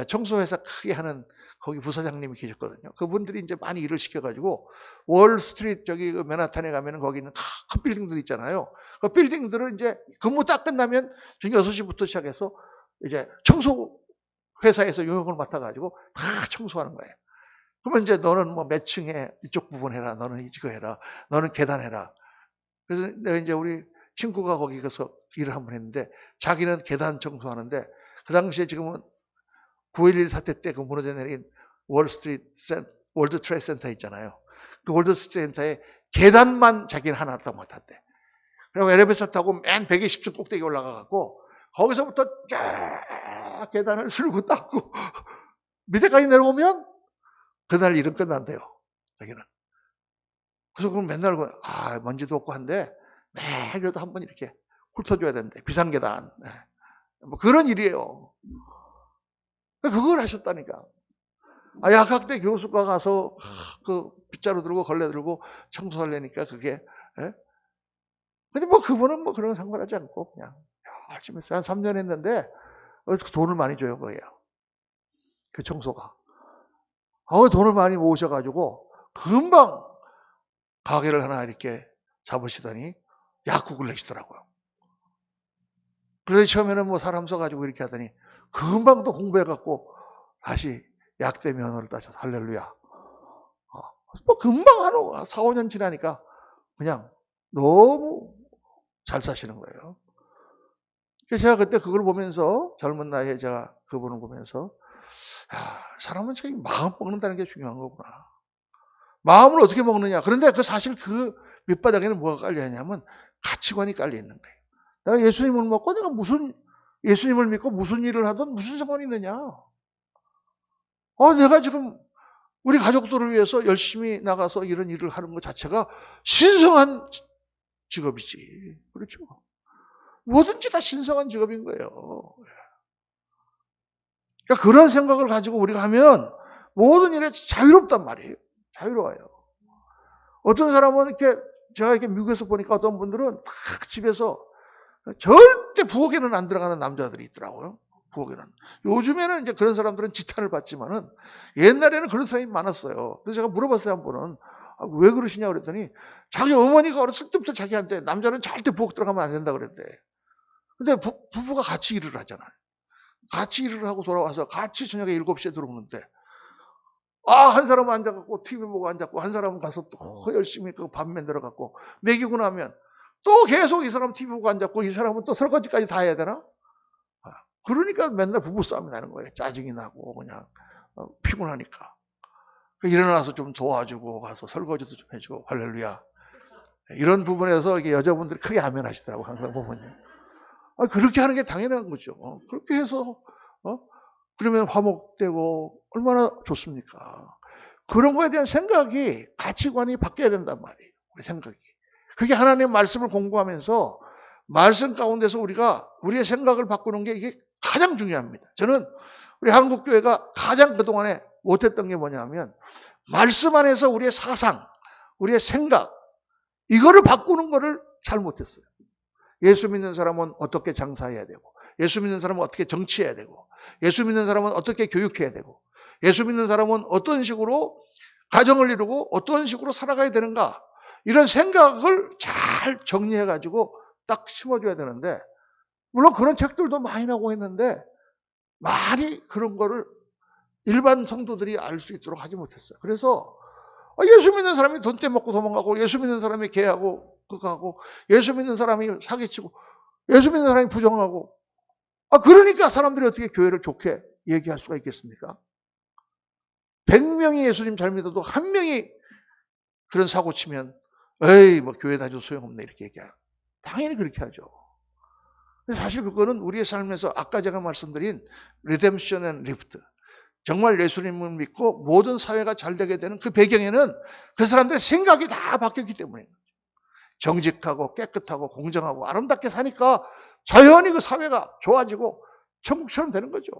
청소회사 크게 하는 거기 부사장님이 계셨거든요. 그분들이 이제 많이 일을 시켜가지고 월스트리트 저기 그 맨하탄에 가면은 거기는 큰 빌딩들 있잖아요. 그 빌딩들은 이제 근무 딱 끝나면 6시부터 시작해서 이제 청소 회사에서 용역을 맡아가지고 다 청소하는 거예요. 그러면 이제 너는 뭐 몇 층에 이쪽 부분 해라. 너는 이거 해라. 너는 계단 해라. 그래서 내가 이제 우리 친구가 거기 가서 일을 한번 했는데 자기는 계단 청소하는데 그 당시에 지금은 9.11 사태 때 그 무너져 내린 월드 트레이드 센터 있잖아요. 그 월드 트레이드 센터에 계단만 자기는 하나 딱 맡았대. 그리고 엘리베이터 타고 맨 120층 꼭대기 올라가갖고 거기서부터 쫙 계단을 쓸고 닦고 밑에까지 내려오면 그날 일은 끝난대요. 자기는. 그래서 그럼 맨날 먼지도 없고 한데 매일도 한번 이렇게 훑어줘야 되는데 비상계단. 뭐 그런 일이에요. 그걸 하셨다니까. 약학대 교수가 가서 그 빗자루 들고 걸레 들고 청소하려니까 그게. 근데 뭐 그분은 뭐 그런 거 상관하지 않고 그냥 열심히 했어요. 한 3년 했는데 돈을 많이 줘요, 거예요. 그 청소가. 돈을 많이 모으셔가지고 금방 가게를 하나 이렇게 잡으시더니 약국을 내시더라고요. 그래서 처음에는 뭐 사람 써가지고 이렇게 하더니 금방 또 공부해갖고 다시 약대 면허를 따셔서 할렐루야. 뭐 금방 한 4, 5년 지나니까 그냥 너무 잘 사시는 거예요. 그래서 제가 그때 그걸 보면서 젊은 나이에 제가 그분을 보면서 사람은 참 마음 먹는다는 게 중요한 거구나. 마음을 어떻게 먹느냐. 그런데 사실 그 밑바닥에는 뭐가 깔려 있냐면 가치관이 깔려 있는 거예요. 내가 예수님을 먹고 내가 예수님을 믿고 무슨 일을 하든 무슨 상관이 있느냐. 내가 지금 우리 가족들을 위해서 열심히 나가서 이런 일을 하는 것 자체가 신성한 직업이지. 그렇죠. 뭐든지 다 신성한 직업인 거예요. 그러니까 그런 생각을 가지고 우리가 하면 모든 일에 자유롭단 말이에요. 자유로워요. 어떤 사람은 제가 이렇게 미국에서 보니까 어떤 분들은 딱 집에서 절대 부엌에는 안 들어가는 남자들이 있더라고요. 부엌에는. 요즘에는 이제 그런 사람들은 지탄을 받지만은 옛날에는 그런 사람이 많았어요. 그래서 제가 물어봤어요, 한 번은. 왜 그러시냐 그랬더니 자기 어머니가 어렸을 때부터 자기한테 남자는 절대 부엌 들어가면 안 된다 그랬대. 근데 부부가 같이 일을 하잖아요. 같이 일을 하고 돌아와서 같이 저녁에 7시에 들어오는데 한 사람은 앉아갖고 TV 보고 앉았고 한 사람은 가서 또 열심히 그 밥 만들어갖고 먹이고 나면 또 계속 이 사람 TV 보고 앉았고 이 사람은 또 설거지까지 다 해야 되나? 그러니까 맨날 부부싸움이 나는 거예요. 짜증이 나고 그냥 피곤하니까. 일어나서 좀 도와주고 가서 설거지도 좀 해주고 할렐루야. 이런 부분에서 이게 여자분들이 크게 아멘하시더라고 항상 보면요. 그렇게 하는 게 당연한 거죠. 그렇게 해서 그러면 화목되고 얼마나 좋습니까? 그런 거에 대한 생각이 가치관이 바뀌어야 된단 말이에요. 우리 생각이. 그게 하나님의 말씀을 공부하면서 말씀 가운데서 우리가 우리의 생각을 바꾸는 게 이게 가장 중요합니다. 저는 우리 한국교회가 가장 그동안에 못했던 게 뭐냐면 말씀 안에서 우리의 사상, 우리의 생각 이거를 바꾸는 거를 잘 못했어요. 예수 믿는 사람은 어떻게 장사해야 되고 예수 믿는 사람은 어떻게 정치해야 되고 예수 믿는 사람은 어떻게 교육해야 되고 예수 믿는 사람은 어떤 식으로 가정을 이루고 어떤 식으로 살아가야 되는가 이런 생각을 잘 정리해가지고 딱 심어줘야 되는데 물론 그런 책들도 많이 나오고 했는데 많이 그런 거를 일반 성도들이 알 수 있도록 하지 못했어요. 그래서 예수 믿는 사람이 돈 떼먹고 도망가고 예수 믿는 사람이 개하고 그거 하고 예수 믿는 사람이 사기치고 예수 믿는 사람이 부정하고. 그러니까 사람들이 어떻게 교회를 좋게 얘기할 수가 있겠습니까? 100명이 예수님 잘 믿어도 한 명이 그런 사고 치면 에이 뭐 교회 다녀도 소용없네 이렇게 얘기해요. 당연히 그렇게 하죠. 사실 그거는 우리의 삶에서 아까 제가 말씀드린 리뎀션 앤 리프트, 정말 예수님을 믿고 모든 사회가 잘 되게 되는 그 배경에는 그 사람들의 생각이 다 바뀌었기 때문입니다. 정직하고 깨끗하고 공정하고 아름답게 사니까 자연히 그 사회가 좋아지고 천국처럼 되는 거죠.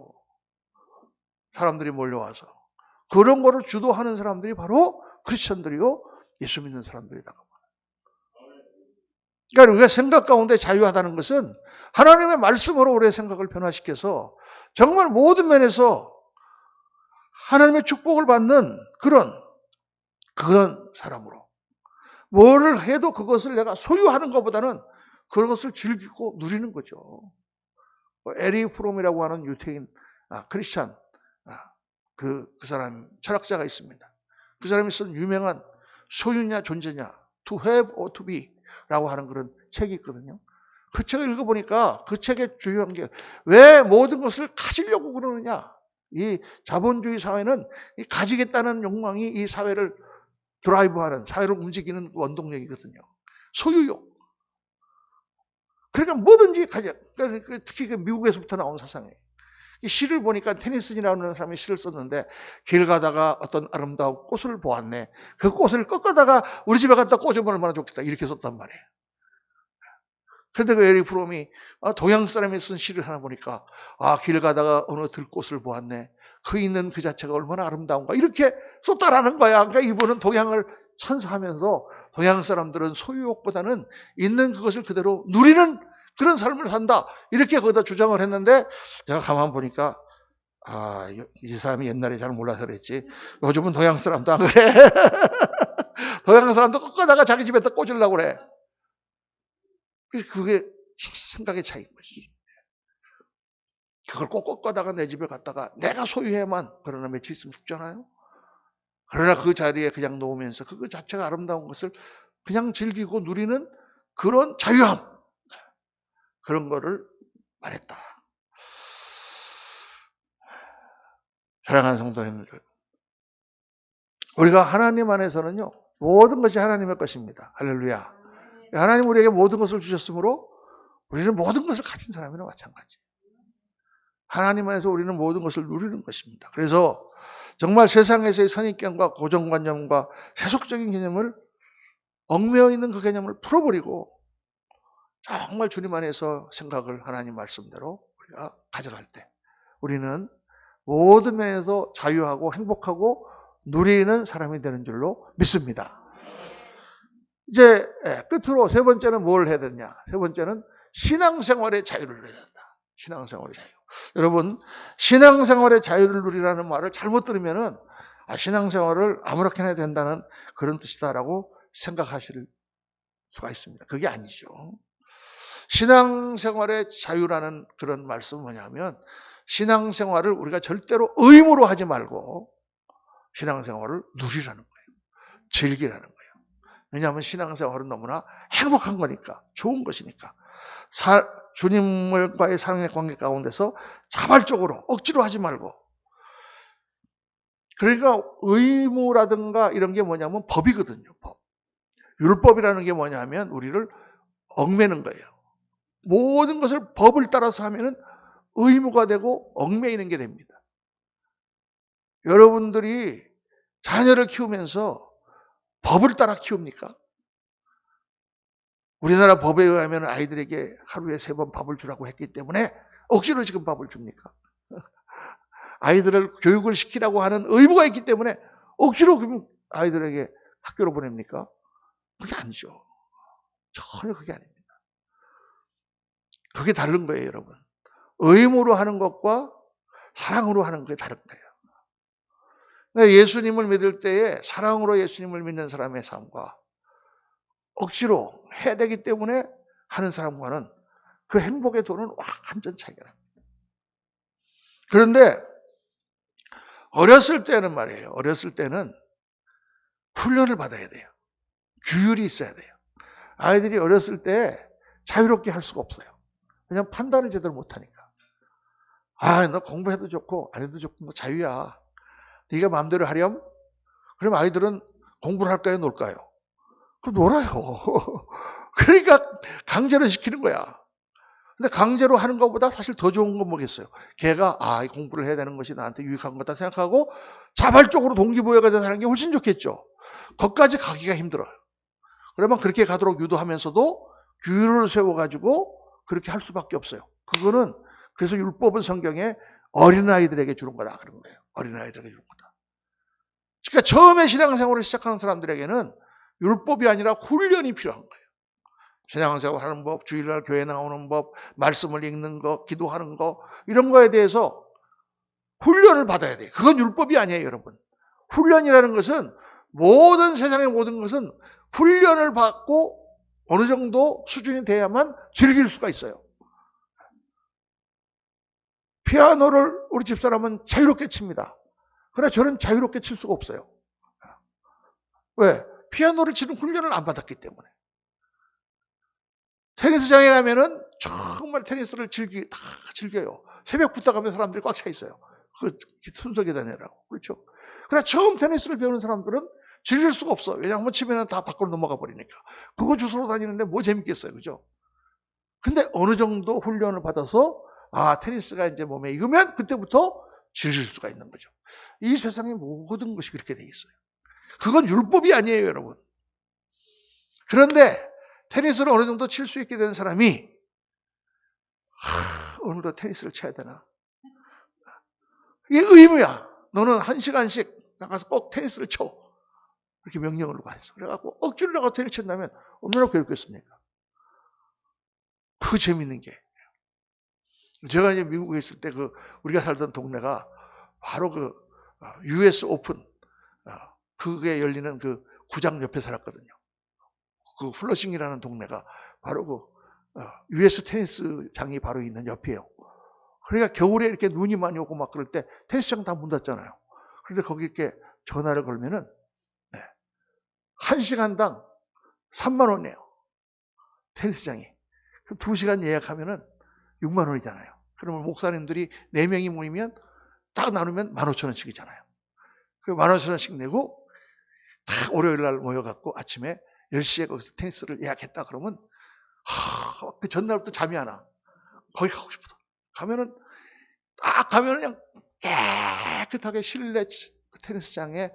사람들이 몰려와서. 그런 거를 주도하는 사람들이 바로 크리스천들이요, 예수 믿는 사람들이다. 그러니까 우리가 생각 가운데 자유하다는 것은 하나님의 말씀으로 우리의 생각을 변화시켜서 정말 모든 면에서 하나님의 축복을 받는 그런 사람으로. 뭐를 해도 그것을 내가 소유하는 것보다는 그것을 즐기고 누리는 거죠. 에리 프롬이라고 하는 유태인 크리스찬 그 사람 철학자가 있습니다. 그 사람이 쓴 유명한 소유냐 존재냐 To have or to be 라고 하는 그런 책이 있거든요. 그 책을 읽어보니까 그 책의 중요한 게 왜 모든 것을 가지려고 그러느냐. 이 자본주의 사회는 이 가지겠다는 욕망이 이 사회를 드라이브하는, 사회를 움직이는 원동력이거든요. 소유욕. 그러니까 뭐든지 가져. 특히 미국에서부터 나온 사상이에요. 이 시를 보니까 테니슨이라는 사람이 시를 썼는데 길 가다가 어떤 아름다운 꽃을 보았네. 그 꽃을 꺾어다가 우리 집에 갖다 꽂으면 얼마나 좋겠다. 이렇게 썼단 말이에요. 그런데 그 에리 프롬이 동양 사람이 쓴 시를 하나 보니까 길 가다가 어느 들꽃을 보았네. 그 있는 그 자체가 얼마나 아름다운가. 이렇게 썼다라는 거야. 그러니까 이분은 동양을 찬사하면서 동양 사람들은 소유욕보다는 있는 그것을 그대로 누리는 그런 삶을 산다. 이렇게 거기다 주장을 했는데 제가 가만 보니까 이 사람이 옛날에 잘 몰라서 그랬지. 요즘은 동양 사람도 안 그래. 동양 사람도 꺾어다가 자기 집에다 꽂으려고 그래. 그게 생각의 차이인 것이지. 그걸 꼭 꺾어다가 내 집에 갔다가 내가 소유해야만 그러나 며칠 있으면 죽잖아요. 그러나 그 자리에 그냥 놓으면서 그 자체가 아름다운 것을 그냥 즐기고 누리는 그런 자유함. 그런 거를 말했다. 사랑하는 성도님들, 우리가 하나님 안에서는요, 모든 것이 하나님의 것입니다. 할렐루야. 하나님 우리에게 모든 것을 주셨으므로 우리는 모든 것을 가진 사람이나 마찬가지. 하나님 안에서 우리는 모든 것을 누리는 것입니다. 그래서 정말 세상에서의 선입견과 고정관념과 세속적인 개념을 얽매여 있는 그 개념을 풀어버리고 정말 주님 안에서 생각을 하나님 말씀대로 우리가 가져갈 때 우리는 모든 면에서 자유하고 행복하고 누리는 사람이 되는 줄로 믿습니다. 이제 끝으로 세 번째는 뭘 해야 되냐? 세 번째는 신앙생활의 자유를 누려야 된다. 신앙생활의 자유. 여러분, 신앙생활의 자유를 누리라는 말을 잘못 들으면은 신앙생활을 아무렇게나 해야 된다는 그런 뜻이다라고 생각하실 수가 있습니다. 그게 아니죠. 신앙생활의 자유라는 그런 말씀은 뭐냐면 신앙생활을 우리가 절대로 의무로 하지 말고 신앙생활을 누리라는 거예요. 즐기라는 거예요. 왜냐하면 신앙생활은 너무나 행복한 거니까, 좋은 것이니까. 주님과의 사랑의 관계 가운데서 자발적으로 억지로 하지 말고. 그러니까 의무라든가 이런 게 뭐냐면 법이거든요. 법. 율법이라는 게 뭐냐면 우리를 얽매는 거예요. 모든 것을 법을 따라서 하면은 의무가 되고 얽매이는 게 됩니다. 여러분들이 자녀를 키우면서 법을 따라 키웁니까? 우리나라 법에 의하면 아이들에게 하루에 3번 밥을 주라고 했기 때문에 억지로 지금 밥을 줍니까? 아이들을 교육을 시키라고 하는 의무가 있기 때문에 억지로 아이들에게 학교로 보냅니까? 그게 아니죠. 전혀 그게 아닙니다. 그게 다른 거예요, 여러분. 의무로 하는 것과 사랑으로 하는 게 다른 거예요. 예수님을 믿을 때에 사랑으로 예수님을 믿는 사람의 삶과 억지로 해야 되기 때문에 하는 사람과는 그 행복의 도는 완전 차이가 납니다. 그런데 어렸을 때는 말이에요. 어렸을 때는 훈련을 받아야 돼요. 규율이 있어야 돼요. 아이들이 어렸을 때 자유롭게 할 수가 없어요. 그냥 판단을 제대로 못하니까. 너 공부해도 좋고 안 해도 좋고 뭐 자유야. 네가 마음대로 하렴? 그럼 아이들은 공부를 할까요, 놀까요? 그럼 놀아요. 그러니까 강제로 시키는 거야. 근데 강제로 하는 것보다 사실 더 좋은 건 뭐겠어요? 걔가 이 공부를 해야 되는 것이 나한테 유익한 거다 생각하고 자발적으로 동기부여가 돼서 하는 게 훨씬 좋겠죠. 거기까지 가기가 힘들어요. 그러면 그렇게 가도록 유도하면서도 규율을 세워가지고 그렇게 할 수밖에 없어요. 그거는 그래서 율법은 성경에 어린아이들에게 주는 거다 그런 거예요. 어린아이들에게 주는 거다. 그러니까 처음에 신앙생활을 시작하는 사람들에게는 율법이 아니라 훈련이 필요한 거예요. 신앙생활 하는 법, 주일날 교회 나오는 법, 말씀을 읽는 거, 기도하는 거 이런 거에 대해서 훈련을 받아야 돼요. 그건 율법이 아니에요, 여러분. 훈련이라는 것은 모든 세상의 모든 것은 훈련을 받고 어느 정도 수준이 돼야만 즐길 수가 있어요. 피아노를 우리 집사람은 자유롭게 칩니다. 그러나 저는 자유롭게 칠 수가 없어요. 왜? 피아노를 치는 훈련을 안 받았기 때문에. 테니스장에 가면은 정말 테니스를 다 즐겨요. 새벽부터 가면 사람들이 꽉 차 있어요. 그 순서 계단이라고. 그렇죠? 그러나 처음 테니스를 배우는 사람들은 즐길 수가 없어. 왜냐 한번 치면 다 밖으로 넘어가 버리니까. 그거 주스러 다니는데 뭐 재밌겠어요. 그죠? 근데 어느 정도 훈련을 받아서 테니스가 이제 몸에 익으면 그때부터 즐길 수가 있는 거죠. 이 세상의 모든 것이 그렇게 돼 있어요. 그건 율법이 아니에요, 여러분. 그런데 테니스를 어느 정도 칠 수 있게 된 사람이 오늘도 테니스를 쳐야 되나? 이게 의무야. 너는 1시간씩 나가서 꼭 테니스를 쳐. 이렇게 명령을 받았어. 그래갖고 억지로 나가서 테니스 친다면 얼마나 괴롭겠습니까? 그 재밌는 게. 제가 이제 미국에 있을 때 우리가 살던 동네가 바로 US 오픈, 그게 열리는 그 구장 옆에 살았거든요. 그 플러싱이라는 동네가 바로 US 테니스장이 바로 있는 옆이에요. 그러니까 겨울에 이렇게 눈이 많이 오고 막 그럴 때 테니스장 다 문 닫잖아요. 그런데 거기 이렇게 전화를 걸면은 1시간당 3만 원이에요. 테니스장이. 그럼 2시간 예약하면은 6만 원이잖아요. 그러면 목사님들이 4명이 모이면 딱 나누면 15,000원씩이잖아요. 그 15,000원씩 내고 딱 월요일 날 모여갖고 아침에 10시에 거기서 테니스를 예약했다 그러면 그 전날부터 잠이 안 와. 거기 가고 싶어서. 가면은 딱 가면은 그냥 깨끗하게 실내 테니스장에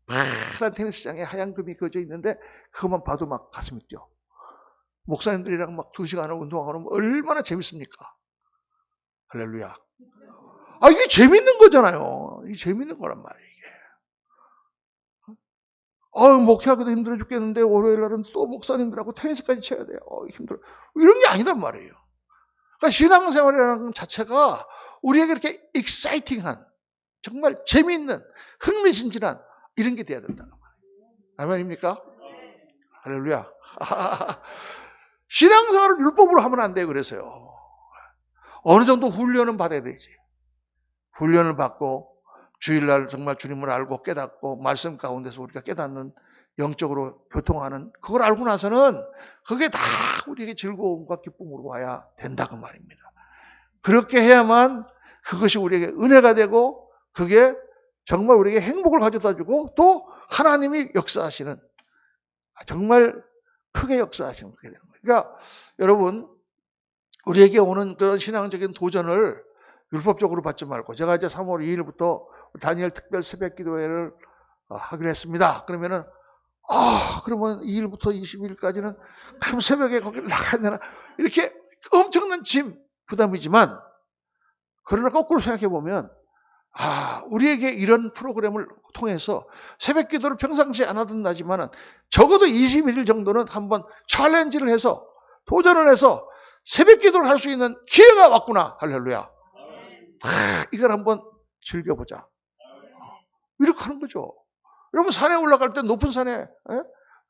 파란 테니스장에 하얀 금이 그어져 있는데 그것만 봐도 막 가슴이 뛰어. 목사님들이랑 막 2시간을 운동하고 얼마나 재밌습니까? 할렐루야. 이게 재밌는 거잖아요. 이게 재밌는 거란 말이에요, 이게. 목회하기도 힘들어 죽겠는데, 월요일 날은 또 목사님들하고 테니스까지 쳐야 돼요. 힘들어. 이런 게 아니란 말이에요. 그러니까 신앙생활이라는 것 자체가 우리에게 이렇게 익사이팅한, 정말 재미있는, 흥미진진한 이런 게 돼야 된다는 말이에요. 아멘입니까? 할렐루야. 신앙생활을 율법으로 하면 안 돼요, 그래서요. 어느 정도 훈련은 받아야 되지. 훈련을 받고 주일날 정말 주님을 알고 깨닫고 말씀 가운데서 우리가 깨닫는 영적으로 교통하는 그걸 알고 나서는 그게 다 우리에게 즐거움과 기쁨으로 와야 된다고 말입니다. 그렇게 해야만 그것이 우리에게 은혜가 되고 그게 정말 우리에게 행복을 가져다 주고 또 하나님이 역사하시는 정말 크게 역사하시는 그게 되는 거예요. 그러니까 여러분 우리에게 오는 그런 신앙적인 도전을 율법적으로 받지 말고 제가 이제 3월 2일부터 다니엘 특별 새벽 기도회를 하기로 했습니다. 그러면은 그러면 2일부터 22일까지는 새벽에 거기를 나가야 되나 이렇게 엄청난 짐 부담이지만 그러나 거꾸로 생각해 보면 우리에게 이런 프로그램을 통해서 새벽 기도를 평상시에 안 하던 나지만은 적어도 21일 정도는 한번 챌린지를 해서 도전을 해서 새벽 기도를 할 수 있는 기회가 왔구나. 할렐루야. 이걸 한번 즐겨보자. 이렇게 하는 거죠. 여러분 산에 올라갈 때 높은 산에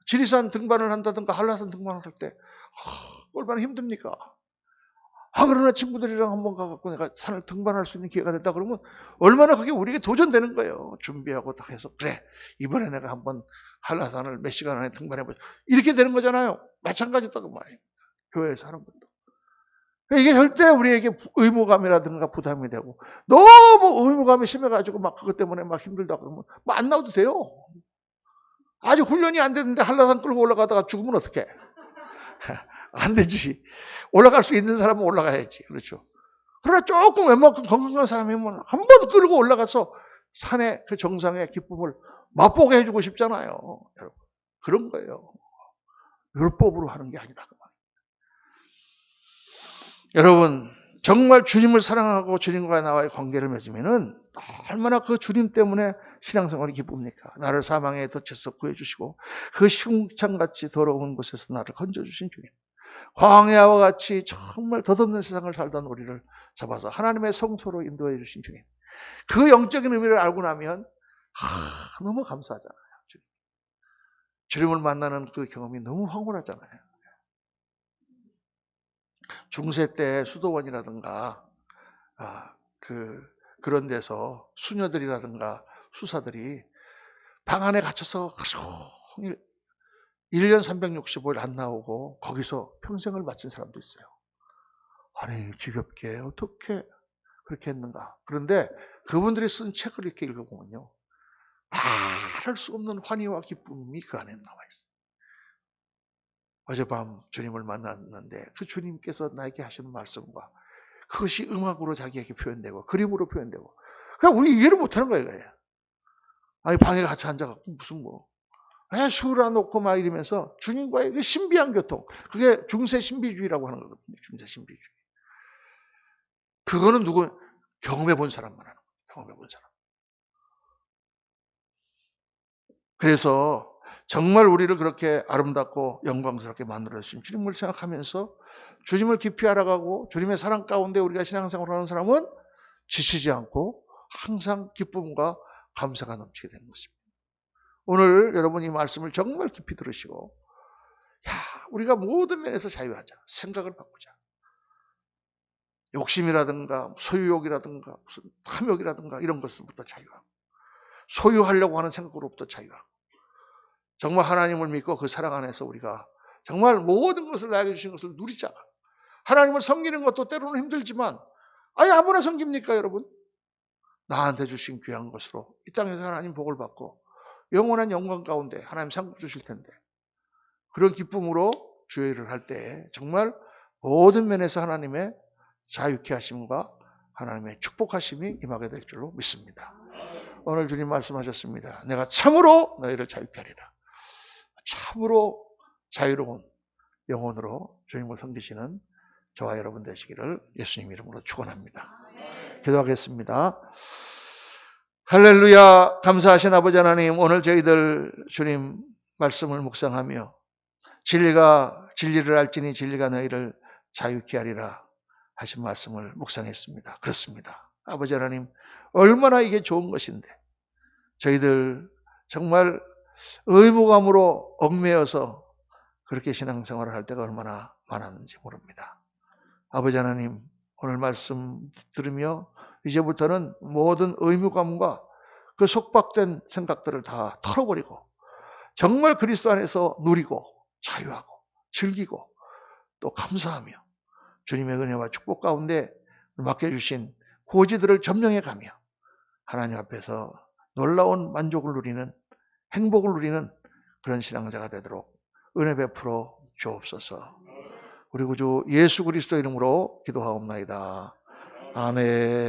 지리산 등반을 한다든가 한라산 등반을 할 때 얼마나 힘듭니까? 그러나 친구들이랑 한번 가갖고 내가 산을 등반할 수 있는 기회가 됐다 그러면 얼마나 그게 우리에게 도전되는 거예요. 준비하고 다 해서 그래 이번에 내가 한번 한라산을 몇 시간 안에 등반해보자. 이렇게 되는 거잖아요. 마찬가지다 그 말이에요. 교회에서 하는 것도. 이게 절대 우리에게 의무감이라든가 부담이 되고, 너무 의무감이 심해가지고 막 그것 때문에 막 힘들다 그러면 뭐 안 나와도 돼요. 아직 훈련이 안 됐는데 한라산 끌고 올라가다가 죽으면 어떡해? 안 되지. 올라갈 수 있는 사람은 올라가야지. 그렇죠. 그러나 조금 웬만큼 건강한 사람이면 한 번 끌고 올라가서 산의 그 정상의 기쁨을 맛보게 해주고 싶잖아요. 여러분. 그런 거예요. 율법으로 하는 게 아니다. 여러분, 정말 주님을 사랑하고 주님과 나와의 관계를 맺으면은 얼마나 그 주님 때문에 신앙생활이 기쁩니까? 나를 사망의 덫에서 구해주시고 그 시궁창같이 더러운 곳에서 나를 건져주신 주님. 광야와 같이 정말 덧없는 세상을 살던 우리를 잡아서 하나님의 성소로 인도해 주신 주님. 그 영적인 의미를 알고 나면 너무 감사하잖아요. 주님을 만나는 그 경험이 너무 황홀하잖아요. 중세 때 수도원이라든가 그런 데서 수녀들이라든가 수사들이 방 안에 갇혀서 하루 종일 1년 365일 안 나오고 거기서 평생을 마친 사람도 있어요. 아니 지겹게 어떻게 그렇게 했는가. 그런데 그분들이 쓴 책을 이렇게 읽어보면요. 말할 수 없는 환희와 기쁨이 그 안에 나와 있어요. 어젯밤 주님을 만났는데 그 주님께서 나에게 하시는 말씀과 그것이 음악으로 자기에게 표현되고 그림으로 표현되고 그냥 우리 이해를 못하는 거예요. 아니 방에 같이 앉아갖고 무슨 술 안 놓고 막 이러면서 주님과의 그 신비한 교통. 그게 중세 신비주의라고 하는 거거든요. 중세 신비주의. 그거는 경험해 본 사람만 하는 거예요. 경험해 본 사람. 그래서 정말 우리를 그렇게 아름답고 영광스럽게 만들어주신 주님을 생각하면서 주님을 깊이 알아가고 주님의 사랑 가운데 우리가 신앙생활을 하는 사람은 지치지 않고 항상 기쁨과 감사가 넘치게 되는 것입니다. 오늘 여러분 이 말씀을 정말 깊이 들으시고 우리가 모든 면에서 자유하자. 생각을 바꾸자. 욕심이라든가 소유욕이라든가 무슨 탐욕이라든가 이런 것으로부터 자유하고 소유하려고 하는 생각으로부터 자유하고 정말 하나님을 믿고 그 사랑 안에서 우리가 정말 모든 것을 나에게 주신 것을 누리자. 하나님을 섬기는 것도 때로는 힘들지만 아무나 섬깁니까 여러분? 나한테 주신 귀한 것으로 이 땅에서 하나님 복을 받고 영원한 영광 가운데 하나님 상급 주실 텐데 그런 기쁨으로 주의 일을 할 때 정말 모든 면에서 하나님의 자유케 하심과 하나님의 축복하심이 임하게 될 줄로 믿습니다. 오늘 주님 말씀하셨습니다. 내가 참으로 너희를 자유케 하리라. 참으로 자유로운 영혼으로 주님을 섬기시는 저와 여러분 되시기를 예수님 이름으로 축원합니다. 기도하겠습니다. 할렐루야. 감사하신 아버지 하나님, 오늘 저희들 주님 말씀을 묵상하며 진리를 알지니 진리가 너희를 자유케 하리라 하신 말씀을 묵상했습니다. 그렇습니다. 아버지 하나님, 얼마나 이게 좋은 것인데 저희들 정말 의무감으로 얽매여서 그렇게 신앙생활을 할 때가 얼마나 많았는지 모릅니다. 아버지 하나님, 오늘 말씀 들으며 이제부터는 모든 의무감과 그 속박된 생각들을 다 털어버리고 정말 그리스도 안에서 누리고 자유하고 즐기고 또 감사하며 주님의 은혜와 축복 가운데 맡겨주신 고지들을 점령해가며 하나님 앞에서 놀라운 만족을 누리는 행복을 누리는 그런 신앙자가 되도록 은혜 베풀어 주옵소서. 우리 구주 예수 그리스도 이름으로 기도하옵나이다. 아멘.